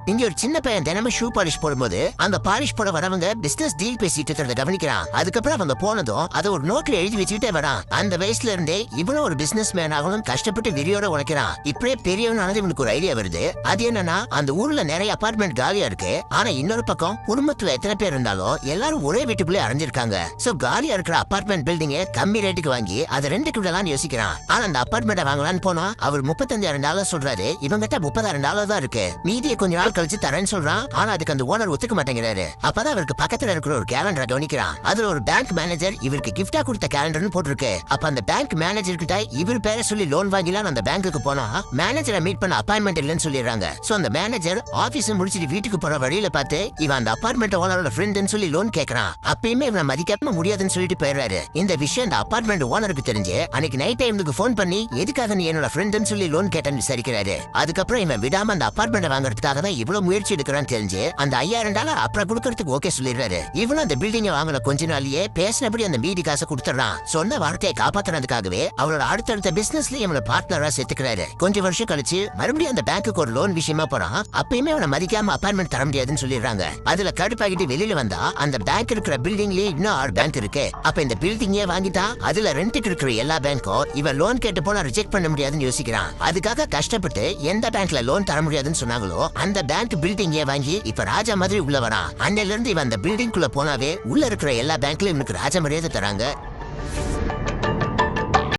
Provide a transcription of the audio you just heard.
இங்க ஒரு சின்ன பையன் தினமும் ஷூ பாலிஷ் போடும்போது அந்த பாலிஷ் போட வரவங்க பிசினஸ் டீல் பேசிட்டு இருக்கிறத கவனிக்கிறான். அதுக்கப்புறம் அவங்க போனதும் அதை ஒரு நோட்ல எழுதி வச்சுக்கிட்டே வரான். அந்த வயசுல இருந்தே இவனும் ஒரு பிசினஸ் மேன் ஆகணும் கஷ்டப்பட்டு விரியோட உழைக்கிறான். இப்படியே பெரியவனானது இவனுக்கு ஒரு ஐடியா வருது. அது என்னன்னா, அந்த ஊர்ல நிறைய அபார்ட்மெண்ட் காலியா இருக்கு. ஆனா இன்னொரு பக்கம் குடும்பத்துல எத்தனை பேர் இருந்தாலும் எல்லாரும் ஒரே வீட்டுக்குள்ளே அடைஞ்சிருக்காங்க. சோ காலியா இருக்கிற அபார்ட்மெண்ட் பில்டிங்க கம்மி ரேட்டுக்கு வாங்கி அதை ரெண்டுக்கு விடலாம்னு யோசிக்கிறான். ஆனா அந்த அபார்ட்மெண்ட் வாங்கலான்னு போனா அவர் $35,000 சொல்றாரு. இவங்கிட்ட $30,000 தான் இருக்கு. மீதியை கொஞ்ச நாள் கழிச்சு தரேன்னு சொல்றான். ஆனா அதுக்கு அந்த ஓனர் ஒத்துக்க மாட்டேங்கிறாரு. அப்பதான் அவருக்கு பக்கத்துல இருக்கிற ஒரு கேலண்டரை கவனிக்கிறான். அதுல ஒரு பேங்க் மேனேஜர் இவருக்கு கிஃப்டா கொடுத்த கேலண்டர்னு போட்டிருக்கு. அப்ப அந்த பேங்க் மேனேஜர் கிட்ட இவர் பேரை சொல்லி லோன் வாங்கிலாம் அந்த பேங்க்குக்கு போனா மேனேஜரை மீட் பண்ண அப்பாயின்மெண்ட் இல்லைன்னு சொல்லிடுறாங்க. சோ அந்த மேனேஜர் ஆபீஸ் முடிச்சிட்டு வீட்டுக்கு போற வழியில பார்த்து இவன் அந்த அபார்ட்மெண்ட் ஓனரோட ஃப்ரெண்ட்னு சொல்லி லோன் கேட்கறான். அப்பயுமே இவனை மதிக்காம முடியாதுன்னு சொல்லிட்டு போயிடுறாரு. இந்த விஷயம் அந்த அபார்ட்மெண்ட் ஓனருக்கு தெரிஞ்சு அன்னைக்கு நைட் டைமுக்கு போன் பண்ணி எதுக்காக நீ என்னோட ஃப்ரெண்ட்னு சொல்லி லோன் கேட்டேன்னு விசாரிக்கிறாரு. அதுக்கப்புறம் இவன் விடாம அந்த அபார்ட்மெண்ட் வாங்குறதுக்காக தான் இவ்வளவு முயற்சி எடுக்கிறான்னு தெரிஞ்சு அந்த $5,000 அப்புறம் கொடுக்கறதுக்கு ஓகே சொல்லிடுறாரு. இவனும் அந்த பில்டிங் வாங்கின கொஞ்ச நாள்லயே பேசினபடி அந்த மீதி காசை கொடுத்துறான். சொன்ன வார்த்தையை காப்பாத்துறதுக்காகவே அவரோட அடுத்தடுத்த பிசினஸ்ல இவனை பார்ட்னரா சேர்த்துக்கிறாரு. கொஞ்சம் வருஷம் கழிச்சு மறுபடியும் அந்த பேங்க்குக்கு ஒரு லோன் விஷயமா போறான். அப்பயுமே அவனை மதிக்காம அபார்ட்மெண்ட் தர முடியாதுன்னு சொல்லிடுறாங்க. அதுல கடுப்பாகிட்டு வெளியில வந்தா அந்த பேங்க் இருக்கிற பில்டிங்லயே இன்னும் 6 பேங்க் இருக்கு. அப்ப இந்த பில்டிங்கே வாங்கிட்டா அதுல ரெண்டுக்கு இருக்கிற எல்லா பேங்க்கும் இவன் லோன் கேட்டு போனா ரிஜெக்ட் பண்ண முடியாதுன்னு யோசிக்கிறான். அதுக்காக கஷ்டப்பட்டு எந்த பேங்க்ல லோன் தர முடியாதுன்னு சொன்னாங்களோ அந்த பேங்க் பில்டிங்கே வாங்கி இப்ப ராஜா மாதிரி உள்ள வரான். அன்னையில இருந்து இவன் அந்த பில்டிங் குள்ள போனாவே உள்ள இருக்கிற எல்லா பேங்க்லயும் இவனுக்கு ராஜா மரியாதை தராங்க.